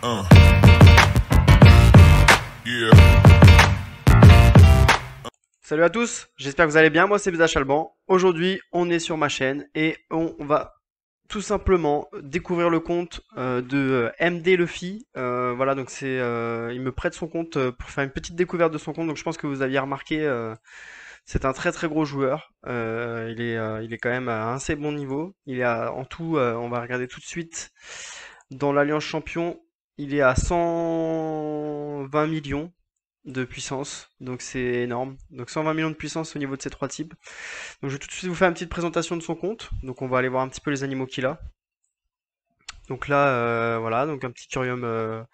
Yeah. Salut à tous, j'espère que vous allez bien, moi c'est Beza Chalban. Aujourd'hui on est sur ma chaîne et on va tout simplement découvrir le compte de MD Luffy. Voilà, donc il me prête son compte pour faire une petite découverte de son compte, donc je pense que vous aviez remarqué, c'est un très très gros joueur. Il est quand même à un assez bon niveau. Il est en tout, on va regarder tout de suite, dans l'Alliance Champion, il est à 120 millions de puissance, donc c'est énorme. Donc 120 millions de puissance au niveau de ces trois types. Donc je vais tout de suite vous faire une petite présentation de son compte. Donc on va aller voir un petit peu les animaux qu'il a. Donc là, voilà, donc un petit curium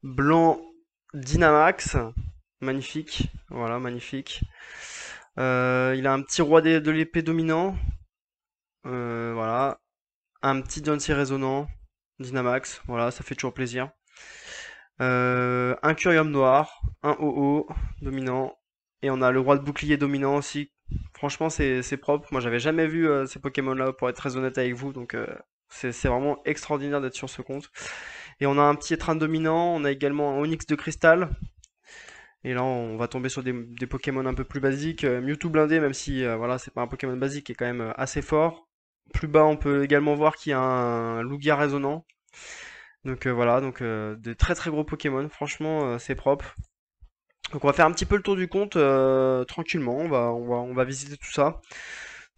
blanc Dynamax, magnifique, voilà, magnifique. Il a un petit roi de l'épée dominant, voilà, un petit Diancie résonant Dynamax, voilà, ça fait toujours plaisir. Un curium noir, un OO dominant, et on a le roi de bouclier dominant aussi. Franchement, c'est propre. Moi, j'avais jamais vu ces Pokémon-là, pour être très honnête avec vous, donc c'est vraiment extraordinaire d'être sur ce compte. Et on a un petit étreint dominant, on a également un Onyx de cristal. Et là, on va tomber sur des Pokémon un peu plus basiques. Mewtwo blindé, même si voilà, c'est pas un Pokémon basique, est quand même assez fort. Plus bas, on peut également voir qu'il y a un Lugia résonant. Donc voilà, donc des très très gros Pokémon. Franchement, c'est propre. Donc on va faire un petit peu le tour du compte tranquillement. On va visiter tout ça.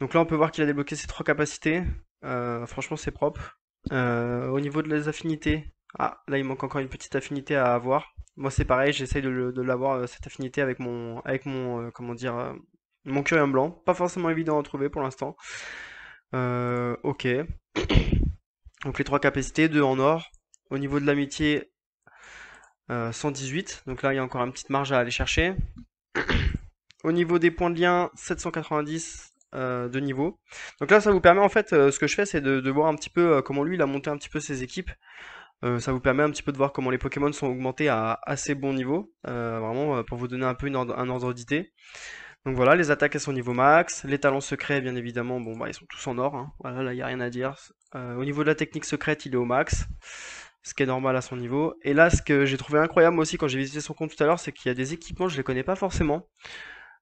Donc là, on peut voir qu'il a débloqué ses trois capacités. Franchement, c'est propre. Au niveau de les affinités, ah, là, il manque encore une petite affinité à avoir. Moi, c'est pareil, j'essaye de l'avoir, cette affinité avec mon, comment dire, mon Curium blanc. Pas forcément évident à trouver pour l'instant. Ok. Donc les trois capacités, deux en or. Au niveau de l'amitié, 118. Donc là, il y a encore une petite marge à aller chercher. Au niveau des points de lien, 790 de niveau. Donc là, ça vous permet en fait, ce que je fais, c'est de voir un petit peu comment lui, il a monté un petit peu ses équipes. Ça vous permet un petit peu de voir comment les Pokémon sont augmentés à assez bon niveau. Vraiment, pour vous donner un peu un ordre d'idée. Donc voilà, les attaques elles sont au niveau max. Les talents secrets, bien évidemment, bon bah ils sont tous en or, hein. Voilà, là il n'y a rien à dire. Au niveau de la technique secrète, il est au max, ce qui est normal à son niveau. Et là, ce que j'ai trouvé incroyable moi aussi quand j'ai visité son compte tout à l'heure, c'est qu'il y a des équipements, je les connais pas forcément.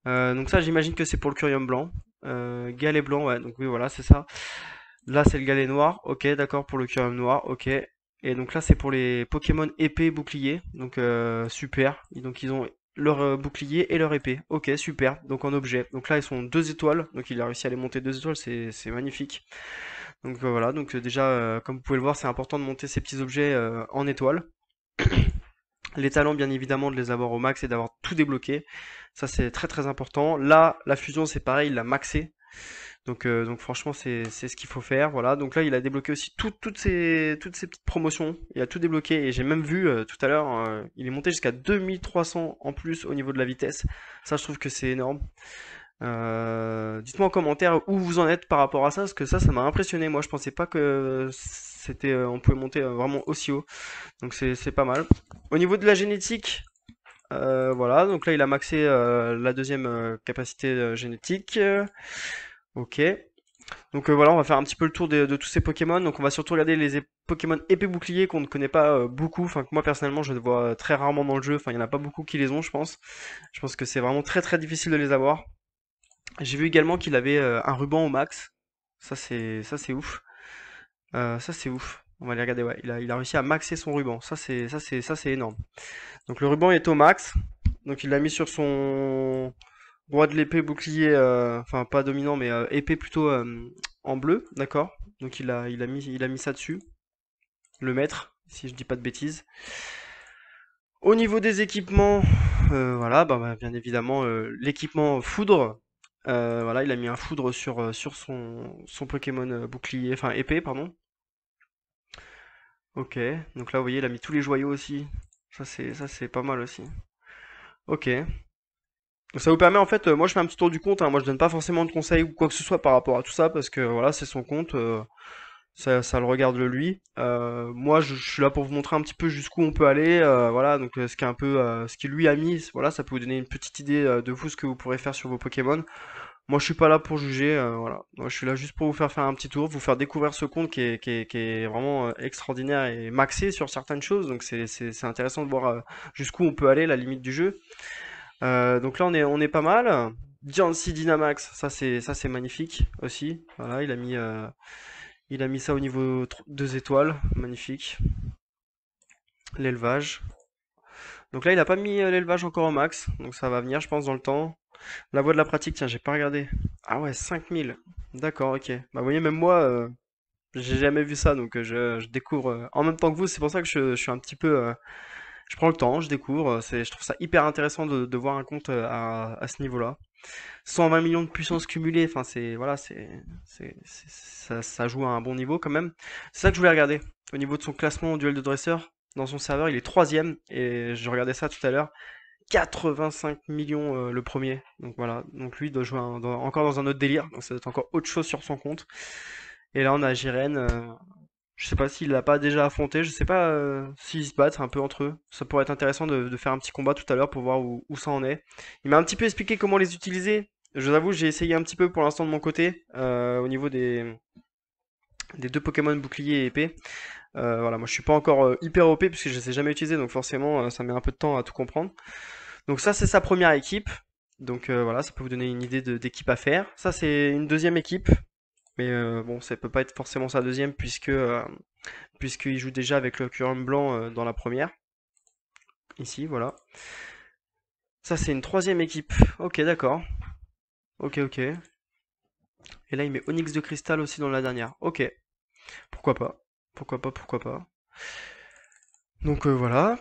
Donc ça, j'imagine que c'est pour le curium blanc. Galet blanc, ouais, donc oui, voilà, c'est ça. Là, c'est le galet noir, ok, d'accord, pour le curium noir, ok. Et donc là, c'est pour les Pokémon épée bouclier, donc super. Et donc ils ont leur bouclier et leur épée, ok, super. Donc en objet. Donc là, ils sont 2 étoiles, donc il a réussi à les monter 2 étoiles, c'est magnifique. Donc voilà, donc déjà, comme vous pouvez le voir, c'est important de monter ces petits objets en étoiles. Les talents, bien évidemment, de les avoir au max et d'avoir tout débloqué. Ça, c'est très très important. Là, la fusion, c'est pareil, il l'a maxé. Donc franchement, c'est ce qu'il faut faire. Voilà. Donc là, il a débloqué aussi toutes ces petites promotions. Il a tout débloqué. Et j'ai même vu tout à l'heure, il est monté jusqu'à 2300 en plus au niveau de la vitesse. Ça, je trouve que c'est énorme. Dites-moi en commentaire où vous en êtes par rapport à ça, parce que ça m'a impressionné. Moi, je pensais pas que on pouvait monter vraiment aussi haut. Donc c'est pas mal. Au niveau de la génétique, voilà, donc là il a maxé la deuxième capacité génétique. Ok. Donc voilà, on va faire un petit peu le tour de tous ces Pokémon. Donc on va surtout regarder les Pokémon épée bouclier qu'on ne connaît pas beaucoup. Enfin que moi personnellement je les vois très rarement dans le jeu. Enfin il n'y en a pas beaucoup qui les ont, je pense. Je pense que c'est vraiment très très difficile de les avoir. J'ai vu également qu'il avait un ruban au max. Ça c'est ouf. Ça c'est ouf. On va aller regarder. Ouais, il a réussi à maxer son ruban. Ça c'est énorme. Donc le ruban est au max. Donc il l'a mis sur son roi de l'épée bouclier, enfin pas dominant mais épée plutôt en bleu, d'accord. Donc il a mis ça dessus, le maître, si je dis pas de bêtises. Au niveau des équipements, voilà, bien évidemment l'équipement foudre. Voilà, il a mis un foudre sur son Pokémon bouclier, enfin épée, pardon. Ok, donc là vous voyez il a mis tous les joyaux aussi. Ça c'est pas mal aussi. Ok. Donc ça vous permet en fait, moi je fais un petit tour du compte, hein. Moi je donne pas forcément de conseils ou quoi que ce soit par rapport à tout ça parce que voilà c'est son compte, ça le regarde lui. Moi je suis là pour vous montrer un petit peu jusqu'où on peut aller, voilà donc ce qui est un peu ce qu'il lui a mis, voilà ça peut vous donner une petite idée de vous ce que vous pourrez faire sur vos Pokémon. Moi, je suis pas là pour juger, voilà. Moi, je suis là juste pour vous faire un petit tour, vous faire découvrir ce compte qui est vraiment extraordinaire et maxé sur certaines choses. Donc, c'est intéressant de voir jusqu'où on peut aller, la limite du jeu. Donc là, on est pas mal. Diancie Dynamax, ça c'est magnifique aussi. Voilà, il a mis ça au niveau 2 étoiles, magnifique. L'élevage. Donc là, il a pas mis l'élevage encore au max, donc ça va venir, je pense, dans le temps. La voie de la pratique, tiens, j'ai pas regardé. Ah ouais, 5000. D'accord, ok. Bah, vous voyez, même moi, j'ai jamais vu ça, donc je découvre en même temps que vous. C'est pour ça que je suis un petit peu. Je prends le temps, je découvre. Je trouve ça hyper intéressant de voir un compte à ce niveau-là. 120 millions de puissance cumulée, enfin, voilà, ça joue à un bon niveau quand même. C'est ça que je voulais regarder. Au niveau de son classement au duel de dresseur, dans son serveur, il est troisième, et je regardais ça tout à l'heure. 85 millions le premier. Donc voilà. Donc lui il doit jouer encore dans un autre délire. Donc ça doit être encore autre chose sur son compte. Et là on a Jiren. Je sais pas s'il l'a pas déjà affronté. Je sais pas s'ils se battent un peu entre eux. Ça pourrait être intéressant de faire un petit combat tout à l'heure pour voir où ça en est. Il m'a un petit peu expliqué comment les utiliser. Je vous avoue, j'ai essayé un petit peu pour l'instant de mon côté au niveau des deux Pokémon bouclier et épée. Voilà, moi je suis pas encore hyper OP puisque je les ai jamais utilisés, donc forcément ça met un peu de temps à tout comprendre. Donc ça c'est sa première équipe. Donc voilà, ça peut vous donner une idée d'équipe à faire. Ça c'est une deuxième équipe, mais bon, ça peut pas être forcément sa deuxième puisqu'il joue déjà avec le Curum blanc dans la première. Ici, voilà. Ça c'est une troisième équipe. Ok, d'accord. Ok, ok. Et là il met Onyx de cristal aussi dans la dernière. Ok, pourquoi pas. Pourquoi pas, pourquoi pas. Donc voilà.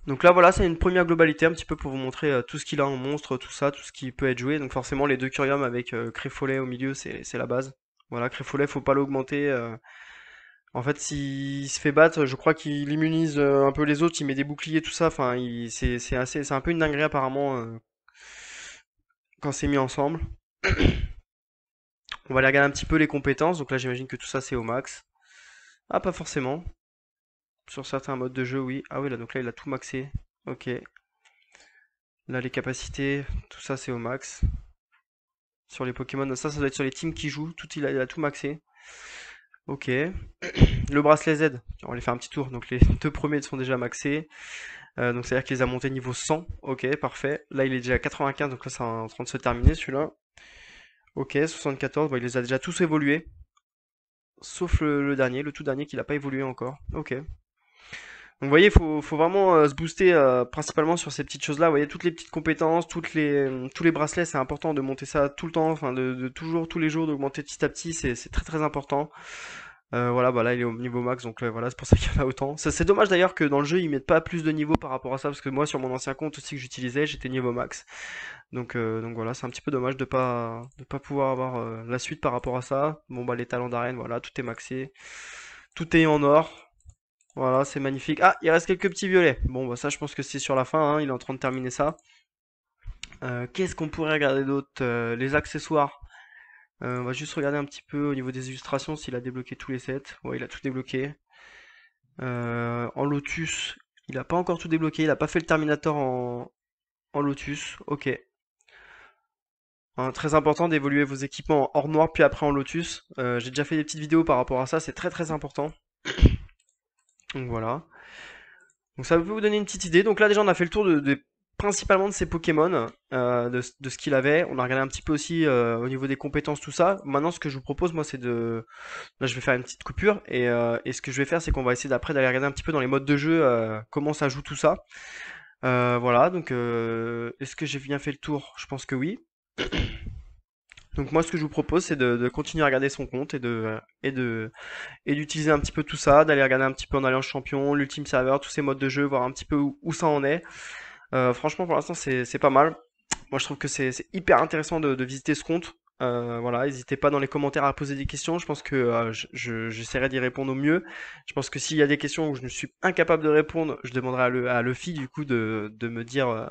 Donc là, voilà, c'est une première globalité un petit peu pour vous montrer tout ce qu'il a en monstre, tout ça, tout ce qui peut être joué. Donc forcément, les deux Curium avec Créfolet au milieu, c'est la base. Voilà, Créfolet, faut pas l'augmenter. En fait, s'il se fait battre, je crois qu'il immunise un peu les autres, il met des boucliers, tout ça. Enfin, c'est un peu une dinguerie apparemment quand c'est mis ensemble. On va aller regarder un petit peu les compétences. Donc là, j'imagine que tout ça c'est au max. Ah, pas forcément. Sur certains modes de jeu, oui. Ah oui, là, donc là, il a tout maxé. Ok. Là, les capacités, tout ça c'est au max. Sur les Pokémon, ça doit être sur les teams qui jouent. Il a tout maxé. Ok. Le bracelet Z, on va aller faire un petit tour. Donc les deux premiers sont déjà maxés. Donc c'est-à-dire qu'il les a montés niveau 100. Ok, parfait. Là, il est déjà à 95, donc là, c'est en train de se terminer celui-là. Ok, 74, bon, il les a déjà tous évolués. Sauf le dernier, le tout dernier qui n'a pas évolué encore. Ok. Donc vous voyez, il faut vraiment se booster principalement sur ces petites choses-là. Vous voyez, toutes les petites compétences, tous les bracelets, c'est important de monter ça tout le temps, enfin de toujours, tous les jours, d'augmenter petit à petit, c'est très très important. Voilà, bah là il est au niveau max, donc voilà, c'est pour ça qu'il y en a autant. C'est dommage d'ailleurs que dans le jeu ils mettent pas plus de niveau par rapport à ça, parce que moi sur mon ancien compte aussi que j'utilisais, j'étais niveau max. Donc voilà, c'est un petit peu dommage de pas pouvoir avoir la suite par rapport à ça. Bon bah les talents d'arène, voilà, tout est maxé, tout est en or. Voilà, c'est magnifique. Ah, il reste quelques petits violets. Bon, bah ça, je pense que c'est sur la fin, hein, il est en train de terminer ça. Qu'est-ce qu'on pourrait regarder d'autre? Les accessoires. On va juste regarder un petit peu au niveau des illustrations s'il a débloqué tous les sets. Ouais, il a tout débloqué. En Lotus, il a pas encore tout débloqué. Il a pas fait le Terminator en Lotus. Ok. Hein, très important d'évoluer vos équipements en or noir puis après en Lotus. J'ai déjà fait des petites vidéos par rapport à ça. C'est très très important. Donc voilà. Donc ça peut vous donner une petite idée. Donc là déjà on a fait le tour principalement de ses Pokémon, de ce qu'il avait. On a regardé un petit peu aussi au niveau des compétences, tout ça. Maintenant ce que je vous propose moi c'est de... Là je vais faire une petite coupure et ce que je vais faire c'est qu'on va essayer d'après d'aller regarder un petit peu dans les modes de jeu comment ça joue tout ça. Voilà, donc est-ce que j'ai bien fait le tour? Je pense que oui. Donc moi ce que je vous propose c'est de continuer à regarder son compte et d'utiliser un petit peu tout ça, d'aller regarder un petit peu en Alliance Champion, l'Ultime Server, tous ces modes de jeu, voir un petit peu où ça en est. Franchement, pour l'instant, c'est pas mal. Moi, je trouve que c'est hyper intéressant de visiter ce compte. Voilà, n'hésitez pas dans les commentaires à poser des questions. Je pense que j'essaierai d'y répondre au mieux. Je pense que s'il y a des questions où je ne suis incapable de répondre, je demanderai à Luffy du coup de me dire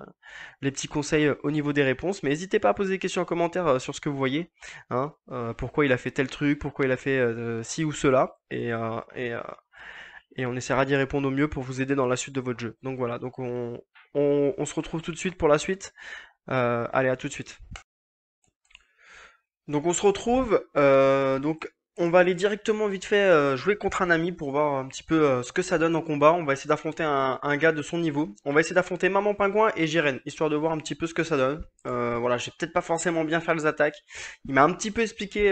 les petits conseils au niveau des réponses. Mais n'hésitez pas à poser des questions en commentaire sur ce que vous voyez. Hein, pourquoi il a fait tel truc, pourquoi il a fait ci ou cela. Et on essaiera d'y répondre au mieux pour vous aider dans la suite de votre jeu. Donc voilà, donc on se retrouve tout de suite pour la suite. Allez, à tout de suite. Donc on se retrouve, donc on va aller directement vite fait jouer contre un ami pour voir un petit peu ce que ça donne en combat. On va essayer d'affronter un gars de son niveau. On va essayer d'affronter Maman Pingouin et Jiren, histoire de voir un petit peu ce que ça donne. Voilà, j'ai peut-être pas forcément bien faire les attaques. Il m'a un petit peu expliqué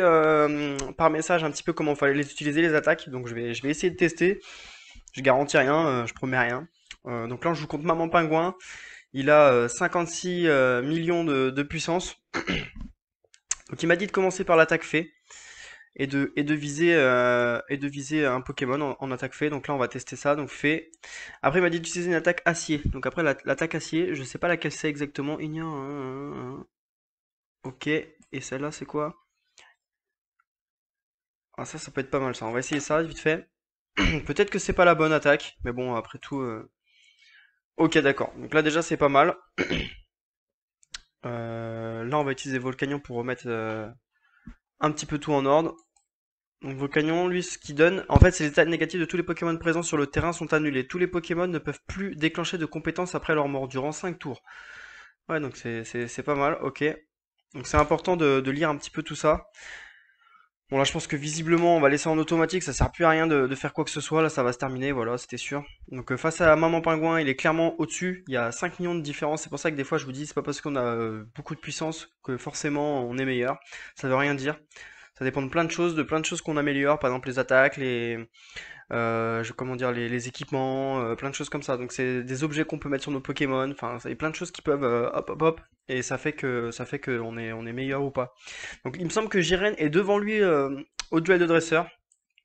par message un petit peu comment fallait les utiliser les attaques, donc je vais essayer de tester. Je garantis rien, je promets rien. Donc là on joue contre Maman Pingouin. Il a 56 millions de puissance. Donc il m'a dit de commencer par l'attaque fée et de viser un Pokémon en attaque fée. Donc là on va tester ça. Donc fée. Après il m'a dit d'utiliser une attaque acier. Donc après l'attaque acier, je sais pas laquelle c'est exactement. Ignore. Ok. Et celle-là c'est quoi? Ah ça peut être pas mal ça. On va essayer ça vite fait. Peut-être que c'est pas la bonne attaque, mais bon après tout. Ok d'accord. Donc là déjà c'est pas mal. Là on va utiliser Volcanion pour remettre un petit peu tout en ordre. Donc Volcanion, lui, ce qu'il donne, en fait, c'est les états négatifs de tous les Pokémon présents sur le terrain sont annulés. Tous les Pokémon ne peuvent plus déclencher de compétences après leur mort durant 5 tours. Ouais, donc c'est pas mal, ok. Donc c'est important de lire un petit peu tout ça. Bon là je pense que visiblement on va laisser en automatique, ça sert plus à rien de faire quoi que ce soit, là ça va se terminer, voilà, c'était sûr. Donc face à Maman Pingouin, il est clairement au-dessus, il y a 5 millions de différences, c'est pour ça que des fois je vous dis, c'est pas parce qu'on a beaucoup de puissance que forcément on est meilleur, ça veut rien dire. Ça dépend de plein de choses qu'on améliore, par exemple les attaques, comment dire, les équipements, plein de choses comme ça. Donc c'est des objets qu'on peut mettre sur nos Pokémon, enfin, il y a plein de choses qui peuvent hop hop hop, et ça fait que on est meilleur ou pas. Donc il me semble que Jiren est devant lui au duel de dresseur.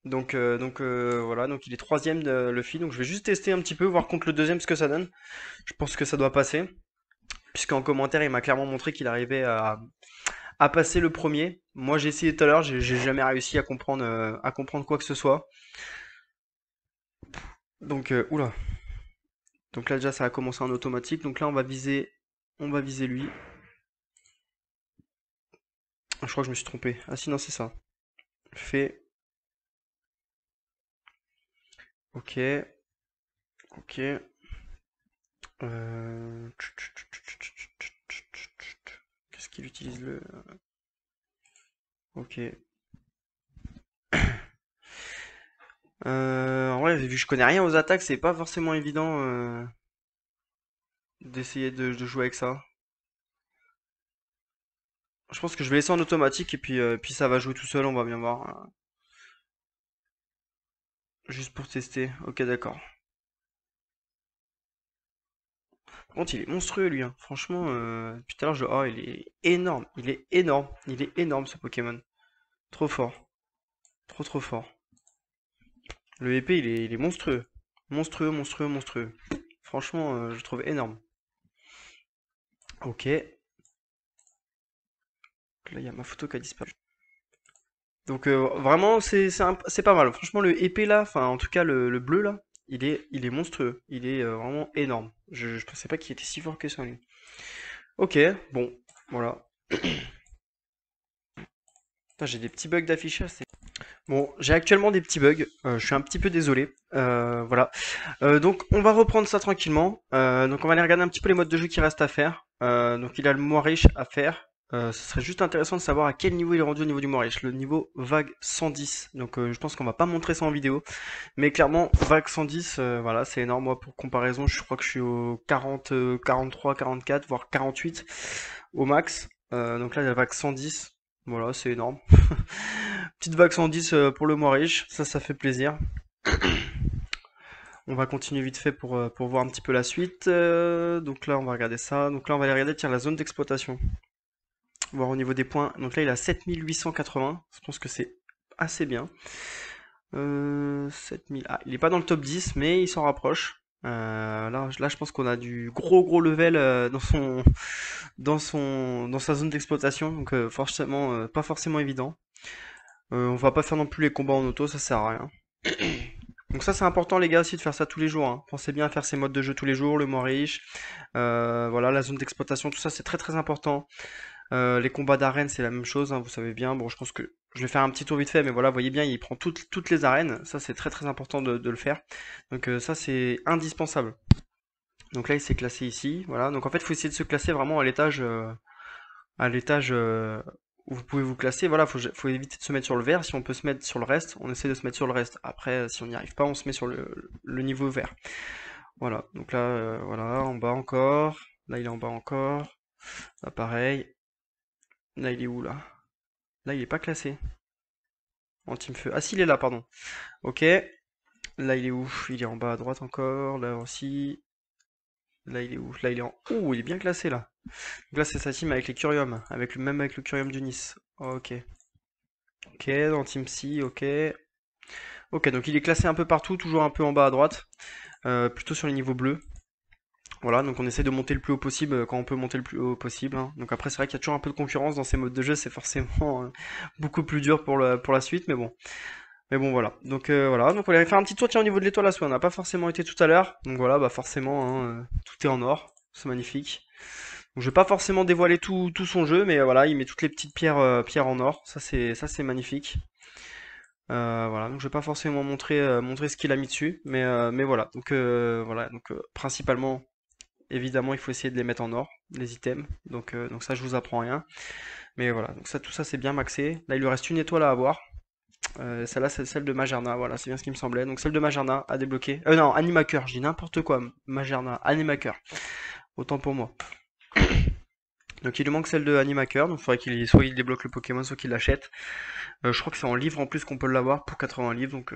Donc voilà, donc il est troisième de Luffy. Donc je vais juste tester un petit peu, voir contre le deuxième ce que ça donne. Je pense que ça doit passer, puisqu'en commentaire il m'a clairement montré qu'il arrivait à passer le premier. Moi j'ai essayé tout à l'heure, j'ai jamais réussi à comprendre quoi que ce soit. Donc oula. Donc là déjà ça a commencé en automatique. Donc là on va viser lui. Ah, je crois que je me suis trompé. Ah si non c'est ça. Fait. Ok. Ok. Qu'est-ce qu'il utilise le. Ok. En vrai, vu que je connais rien aux attaques, c'est pas forcément évident d'essayer de jouer avec ça. Je pense que je vais laisser en automatique et puis ça va jouer tout seul, on va bien voir. Juste pour tester. Ok, d'accord. Par contre, il est monstrueux lui, hein. Franchement, depuis tout à l'heure, oh, il est énorme. Il est énorme. Il est énorme ce Pokémon. Trop fort. Trop trop fort. Le épée, il est monstrueux. Monstrueux, monstrueux, monstrueux. Franchement, je le trouve énorme. Ok. Là, il y a ma photo qui a disparu. Donc vraiment, c'est pas mal. Franchement, le épée là, enfin en tout cas le bleu là, il est monstrueux. Il est vraiment énorme. Je pensais pas qu'il était si fort que ça lui. Ok, bon, voilà. Putain, j'ai des petits bugs d'affichage. Bon, j'ai actuellement des petits bugs. Je suis un petit peu désolé. Voilà. Donc on va reprendre ça tranquillement. Donc on va aller regarder un petit peu les modes de jeu qui restent à faire. Donc il a le moins riche à faire. Ce serait juste intéressant de savoir à quel niveau il est rendu au niveau du moins riche. Le niveau vague 110. Donc je pense qu'on va pas montrer ça en vidéo. Mais clairement, vague 110, voilà, c'est énorme. Moi, pour comparaison, je crois que je suis au 40, 43, 44, voire 48 au max. Donc là, il y a la vague 110. Voilà, c'est énorme. Petite vague 110 pour le moins riche. Ça fait plaisir. On va continuer vite fait pour voir un petit peu la suite. Donc là, on va regarder ça. Donc là, on va aller regarder, tiens, la zone d'exploitation. Voir au niveau des points. Donc là, il a 7880. Je pense que c'est assez bien. 7000. Ah, il est pas dans le top 10, mais il s'en rapproche. Là, je pense qu'on a du gros level dans sa zone d'exploitation. Donc forcément, pas forcément évident. On va pas faire non plus les combats en auto, ça sert à rien. Donc ça c'est important les gars aussi de faire ça tous les jours, hein. Pensez bien à faire ces modes de jeu tous les jours, le moins riche, voilà la zone d'exploitation, tout ça c'est très très important. Les combats d'arène c'est la même chose, hein, vous savez bien. Bon je pense que je vais faire un petit tour vite fait, mais voilà, vous voyez bien il prend toutes les arènes, ça c'est très très important de le faire. Donc ça c'est indispensable. Donc là, il s'est classé ici. Voilà. Donc en fait, il faut essayer de se classer vraiment à l'étage où vous pouvez vous classer. Voilà, faut éviter de se mettre sur le vert. Si on peut se mettre sur le reste, on essaie de se mettre sur le reste. Après, si on n'y arrive pas, on se met sur le niveau vert. Voilà. Donc là, voilà, en bas encore. Là, il est en bas encore. Là, pareil. Là, il est où là? Là, il est pas classé. En team feu. Ah, si, il est là, pardon. Ok. Là, il est où? Il est en bas à droite encore. Là aussi. Là, il est où? Là, il est en. Oh, il est bien classé là. Donc là, c'est sa team avec les Curium. Même avec le Curium du Nice. Ok. Ok, dans Team C, ok. Ok, donc il est classé un peu partout, toujours un peu en bas à droite. Plutôt sur les niveaux bleus. Voilà, donc on essaie de monter le plus haut possible quand on peut monter le plus haut possible, hein. Donc après, c'est vrai qu'il y a toujours un peu de concurrence dans ces modes de jeu, c'est forcément beaucoup plus dur pour la suite, mais bon. Mais bon, voilà. Donc donc on va aller faire un petit tour tiens, au niveau de l'étoile à soi. On n'a pas forcément été tout à l'heure, donc voilà, bah forcément, hein, tout est en or, c'est magnifique. Donc, je vais pas forcément dévoiler tout son jeu, mais voilà, il met toutes les petites pierres en or, ça c'est magnifique. Voilà, donc je vais pas forcément montrer ce qu'il a mis dessus, mais voilà. Donc principalement, évidemment, il faut essayer de les mettre en or, les items. Donc ça, je vous apprends rien. Mais voilà, donc ça, tout ça, c'est bien maxé. Là, il lui reste une étoile à avoir. Celle-là, c'est celle de Magerna. Voilà, c'est bien ce qui me semblait. Donc celle de Magerna à débloquer. Non, Animaker, je dis n'importe quoi. Magerna, Animaker. Autant pour moi. Donc il lui manque celle de Animaker. Donc il faudrait qu'il soit il débloque le Pokémon, soit qu'il l'achète. Je crois que c'est en livre en plus qu'on peut l'avoir pour 80 livres. Donc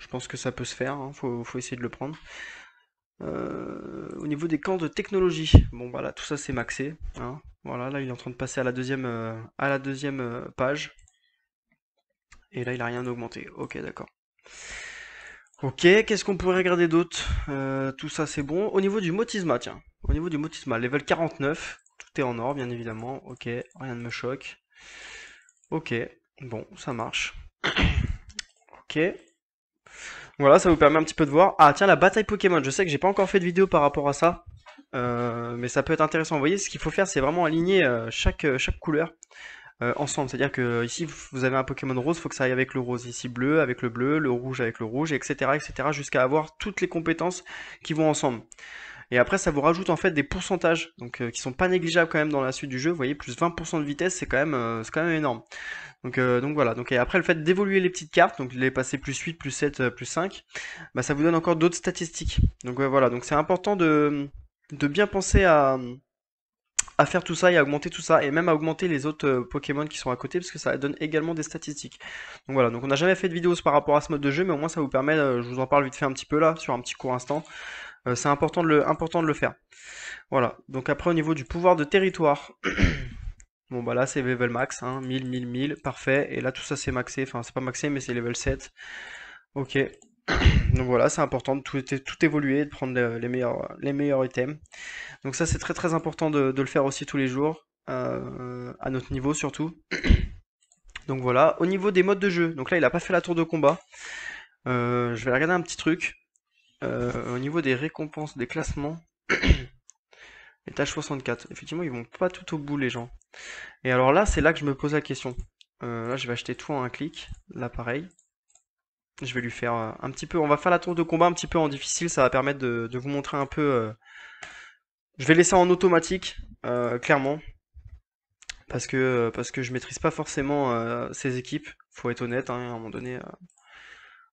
je pense que ça peut se faire. Hein. Faut essayer de le prendre. Au niveau des camps de technologie, bon voilà, tout ça c'est maxé, hein. Voilà, là il est en train de passer à la deuxième page. Et là il a rien augmenté. Ok, d'accord. Ok, qu'est-ce qu'on pourrait regarder d'autre? Tout ça c'est bon. Au niveau du Motisma, tiens. Au niveau du Motisma, level 49, tout est en or bien évidemment. Ok, rien ne me choque. Ok, bon, ça marche. Ok. Voilà, ça vous permet un petit peu de voir. Ah tiens, la bataille Pokémon, je sais que j'ai pas encore fait de vidéo par rapport à ça. Mais ça peut être intéressant. Vous voyez, ce qu'il faut faire, c'est vraiment aligner chaque couleur ensemble. C'est-à-dire que ici, vous avez un Pokémon rose, il faut que ça aille avec le rose. Ici, bleu avec le bleu, le rouge avec le rouge, etc., etc., jusqu'à avoir toutes les compétences qui vont ensemble. Et après, ça vous rajoute en fait des pourcentages, donc qui sont pas négligeables quand même dans la suite du jeu. Vous voyez, plus 20% de vitesse, c'est quand même énorme. Donc voilà. Donc et après, le fait d'évoluer les petites cartes, donc les passer plus 8, plus 7, plus 5, bah, ça vous donne encore d'autres statistiques. Donc ouais, voilà. Donc c'est important de bien penser à faire tout ça et à augmenter tout ça, et même à augmenter les autres Pokémon qui sont à côté, parce que ça donne également des statistiques. Donc voilà, donc on n'a jamais fait de vidéo par rapport à ce mode de jeu, mais au moins ça vous permet, je vous en parle vite fait un petit peu là, sur un petit court instant. C'est important de le faire. Voilà, donc après au niveau du pouvoir de territoire, bon bah là c'est level max, hein, 1000, 1000, 1000, parfait, et là tout ça c'est maxé, enfin c'est pas maxé mais c'est level 7. Ok, donc voilà, c'est important de tout évoluer, de prendre les meilleurs items. Donc ça c'est très très important de le faire aussi tous les jours, à notre niveau surtout. Donc voilà, au niveau des modes de jeu, donc là il a pas fait la tour de combat. Je vais regarder un petit truc. Au niveau des récompenses, des classements, étage 64, effectivement ils vont pas tout au bout les gens. Et alors là c'est là que je me pose la question. Là je vais acheter tout en un clic, là pareil. Je vais lui faire un petit peu, on va faire la tour de combat un petit peu en difficile, ça va permettre de vous montrer un peu. Je vais laisser en automatique, clairement, parce que je maîtrise pas forcément ces équipes, faut être honnête, hein, à un moment donné.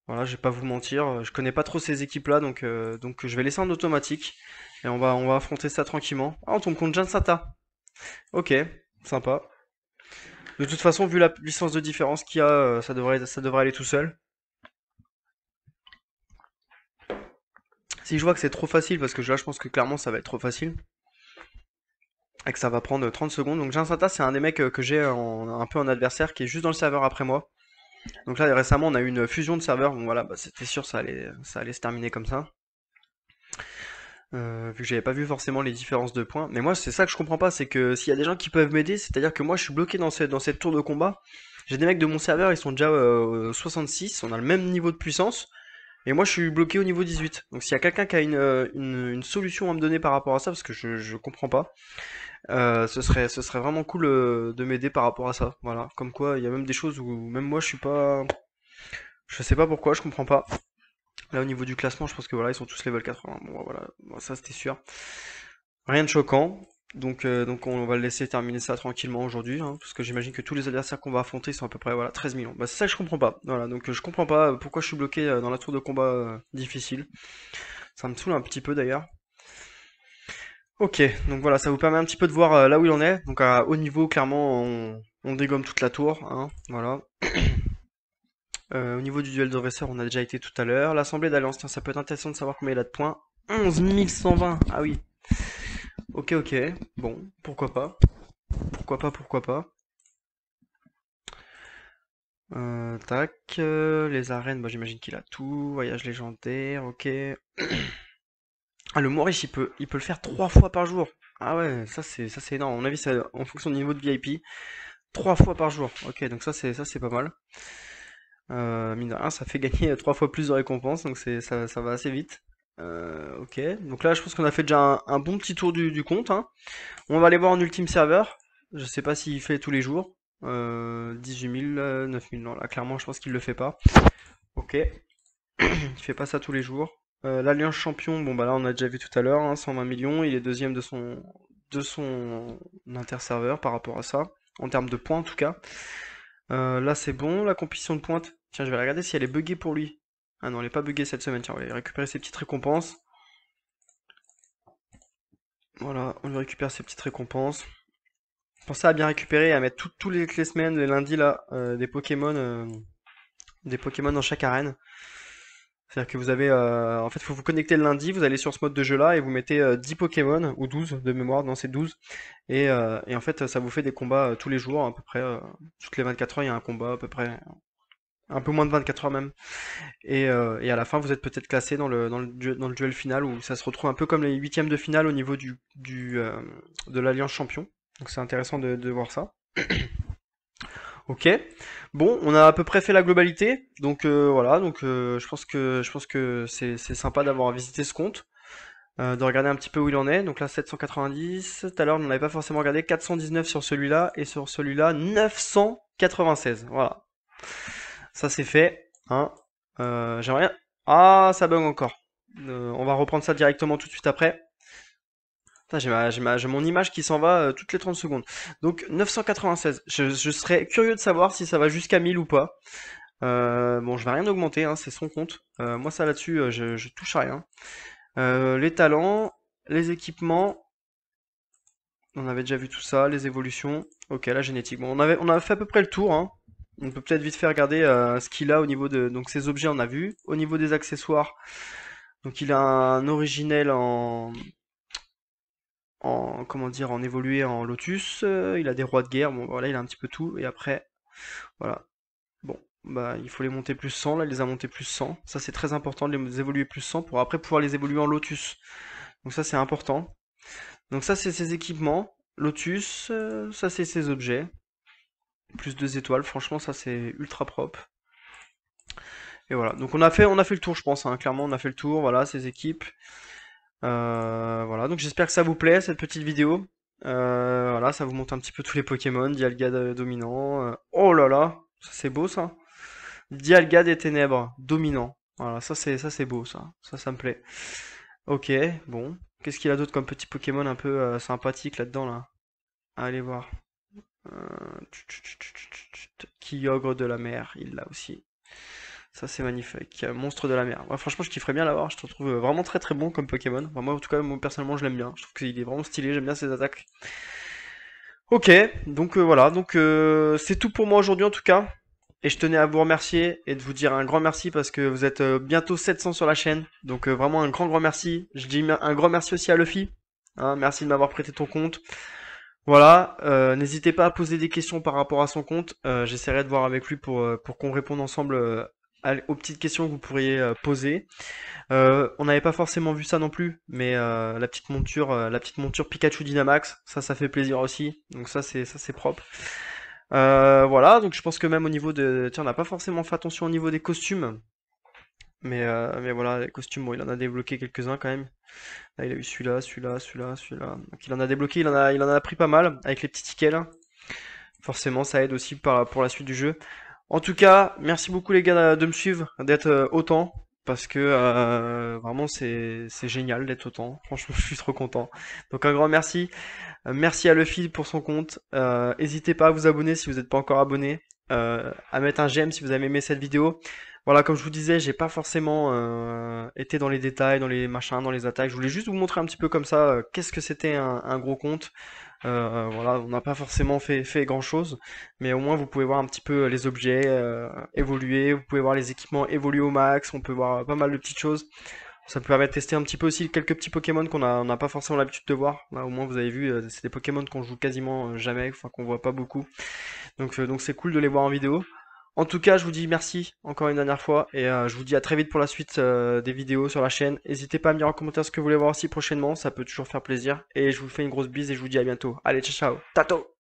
Voilà, je vais pas vous mentir, je connais pas trop ces équipes-là, donc je vais laisser en automatique et on va affronter ça tranquillement. Ah, on tombe contre Jansata. Ok, sympa. De toute façon, vu la puissance de différence qu'il y a, ça devrait aller tout seul. Si je vois que c'est trop facile, parce que là je pense que clairement ça va être trop facile, et que ça va prendre 30 secondes. Donc Jansata c'est un des mecs que j'ai un peu en adversaire qui est juste dans le serveur après moi. Donc là récemment on a eu une fusion de serveurs, donc voilà, bah, c'était sûr ça allait se terminer comme ça. Vu que j'avais pas vu forcément les différences de points. Mais moi c'est ça que je comprends pas, c'est que s'il y a des gens qui peuvent m'aider, c'est-à-dire que moi je suis bloqué dans cette tour de combat. J'ai des mecs de mon serveur, ils sont déjà 66, on a le même niveau de puissance. Et moi, je suis bloqué au niveau 18. Donc, s'il y a quelqu'un qui a une solution à me donner par rapport à ça, parce que je comprends pas, ce serait vraiment cool de m'aider par rapport à ça. Voilà. Comme quoi, il y a même des choses où même moi, je suis pas. Je sais pas pourquoi, je comprends pas. Là, au niveau du classement, je pense que voilà, ils sont tous level 80. Bon, voilà, bon, ça c'était sûr. Rien de choquant. Donc on va le laisser terminer ça tranquillement aujourd'hui, hein, parce que j'imagine que tous les adversaires qu'on va affronter sont à peu près voilà, 13 millions. Bah, c'est ça que je comprends pas. Voilà, donc je comprends pas pourquoi je suis bloqué dans la tour de combat difficile. Ça me saoule un petit peu d'ailleurs. Ok, donc voilà, ça vous permet un petit peu de voir là où il en est. Donc à haut niveau, clairement, on dégomme toute la tour, hein, voilà. Au niveau du duel de dresseur, on a déjà été tout à l'heure. L'assemblée d'alliance, tiens, ça peut être intéressant de savoir combien il a de points. 11 120, ah oui. Ok, ok, bon, pourquoi pas. Pourquoi pas, pourquoi pas. Tac, les arènes, bah, j'imagine qu'il a tout. Voyage légendaire, ok. Ah, le Maurice, il peut le faire 3 fois par jour. Ah ouais, ça c'est énorme. À mon avis, c'est en fonction du niveau de VIP. 3 fois par jour. Ok, donc ça c'est pas mal. Mine de rien, ça fait gagner 3 fois plus de récompenses, donc ça va assez vite. Ok, donc là je pense qu'on a fait déjà un bon petit tour du compte, hein. On va aller voir en ultime serveur. Je sais pas s'il fait tous les jours. 18 000, 9 000, non là clairement je pense qu'il le fait pas. Ok, il fait pas ça tous les jours. L'Alliance Champion, bon bah là on a déjà vu tout à l'heure, hein, 120 millions, il est deuxième de son interserveur par rapport à ça, en termes de points en tout cas. Là c'est bon, la compétition de pointe. Tiens, je vais regarder si elle est buggée pour lui. Ah non, elle est pas buggée cette semaine. Tiens, on va aller récupérer ses petites récompenses. Voilà, on lui récupère ses petites récompenses. Pensez à bien récupérer et à mettre tous les semaines, les lundis là, des Pokémon dans chaque arène. C'est-à-dire que vous avez, en fait, il faut vous connecter le lundi, vous allez sur ce mode de jeu là et vous mettez 10 Pokémon, ou 12 de mémoire, non c'est 12. Et en fait, ça vous fait des combats tous les jours, à peu près, toutes les 24 heures, il y a un combat à peu près, un peu moins de 24 heures même. Et à la fin, vous êtes peut-être classé dans le duel final où ça se retrouve un peu comme les huitièmes de finale au niveau de l'Alliance Champion. Donc c'est intéressant de voir ça. Ok. Bon, on a à peu près fait la globalité. Donc voilà. Donc je pense que c'est sympa d'avoir visité ce compte, de regarder un petit peu où il en est. Donc là 790. Tout à l'heure on n'en avait pas forcément regardé. 419 sur celui-là et sur celui-là 996. Voilà. Ça c'est fait. Hein. J'aimerais. Ah, ça bug encore. On va reprendre ça directement tout de suite après. Putain, j'ai mon image qui s'en va toutes les 30 secondes. Donc 996. Je serais curieux de savoir si ça va jusqu'à 1000 ou pas. Bon, je vais rien augmenter, hein, c'est son compte. Moi, ça là-dessus, je touche à rien. Les talents, les équipements. On avait déjà vu tout ça, les évolutions. Ok, la génétique. Bon, on a fait à peu près le tour, hein. On peut peut-être vite fait regarder ce qu'il a au niveau de. Donc, ces objets, on a vu. Au niveau des accessoires. Donc, il a un originel comment dire, en évolué en Lotus. Il a des rois de guerre. Bon, voilà, il a un petit peu tout. Et après, voilà. Bon, bah, il faut les monter plus 100. Là, il les a montés plus 100. Ça, c'est très important de les évoluer plus 100 pour après pouvoir les évoluer en Lotus. Donc, ça, c'est important. Donc, ça, c'est ses équipements. Lotus, ça, c'est ses objets. Plus 2 étoiles. Franchement, ça, c'est ultra propre. Et voilà. Donc, on a fait le tour, je pense, hein. Clairement, on a fait le tour. Voilà, ses équipes. Voilà, donc j'espère que ça vous plaît cette petite vidéo. Voilà, ça vous montre un petit peu tous les Pokémon, Dialga dominant. Oh là là, ça c'est beau ça. Dialga des ténèbres, dominant. Voilà, ça c'est beau ça. Ça me plaît. Ok, bon. Qu'est-ce qu'il a d'autre comme petit Pokémon un peu sympathique là-dedans là? Allez voir. Kyogre de la mer, il l'a aussi. Ça c'est magnifique. Monstre de la mer. Ouais, franchement, je kifferais bien l'avoir. Je te trouve vraiment très très bon comme Pokémon. Enfin, moi, en tout cas, moi personnellement, je l'aime bien. Je trouve qu'il est vraiment stylé. J'aime bien ses attaques. Ok, donc voilà. Donc c'est tout pour moi aujourd'hui en tout cas. Et je tenais à vous remercier et de vous dire un grand merci parce que vous êtes bientôt 700 sur la chaîne. Donc vraiment un grand merci. Je dis un grand merci aussi à Luffy. Hein, merci de m'avoir prêté ton compte. Voilà, n'hésitez pas à poser des questions par rapport à son compte. J'essaierai de voir avec lui pour qu'on réponde ensemble aux petites questions que vous pourriez poser. On n'avait pas forcément vu ça non plus, mais la petite monture Pikachu Dynamax, ça fait plaisir aussi. Donc ça c'est propre. Voilà, donc je pense que même au niveau de, tiens, on n'a pas forcément fait attention au niveau des costumes, mais voilà, les costumes, bon, il en a débloqué quelques-uns quand même. Là, il a eu celui-là, celui-là, celui-là, celui-là. Donc il en a débloqué, il en a pris pas mal avec les petits tickets là. Forcément, ça aide aussi pour la suite du jeu. En tout cas, merci beaucoup les gars de me suivre, d'être autant. parce que vraiment c'est génial d'être autant. Franchement, je suis trop content. Donc un grand merci. Merci à Luffy pour son compte. N'hésitez pas à vous abonner si vous n'êtes pas encore abonné, à mettre un j'aime si vous avez aimé cette vidéo. Voilà, comme je vous disais, j'ai pas forcément été dans les détails, dans les machins, dans les attaques. Je voulais juste vous montrer un petit peu comme ça qu'est-ce que c'était un gros compte. Voilà, on n'a pas forcément fait grand-chose, mais au moins vous pouvez voir un petit peu les objets évoluer, vous pouvez voir les équipements évoluer au max, on peut voir pas mal de petites choses. Ça peut permettre de tester un petit peu aussi quelques petits Pokémon on n'a pas forcément l'habitude de voir. Là, au moins vous avez vu, c'est des Pokémon qu'on joue quasiment jamais, enfin qu'on voit pas beaucoup. Donc c'est cool de les voir en vidéo. En tout cas, je vous dis merci encore une dernière fois et je vous dis à très vite pour la suite des vidéos sur la chaîne. N'hésitez pas à me dire en commentaire ce que vous voulez voir aussi prochainement, ça peut toujours faire plaisir. Et je vous fais une grosse bise et je vous dis à bientôt. Allez, ciao ciao, tato!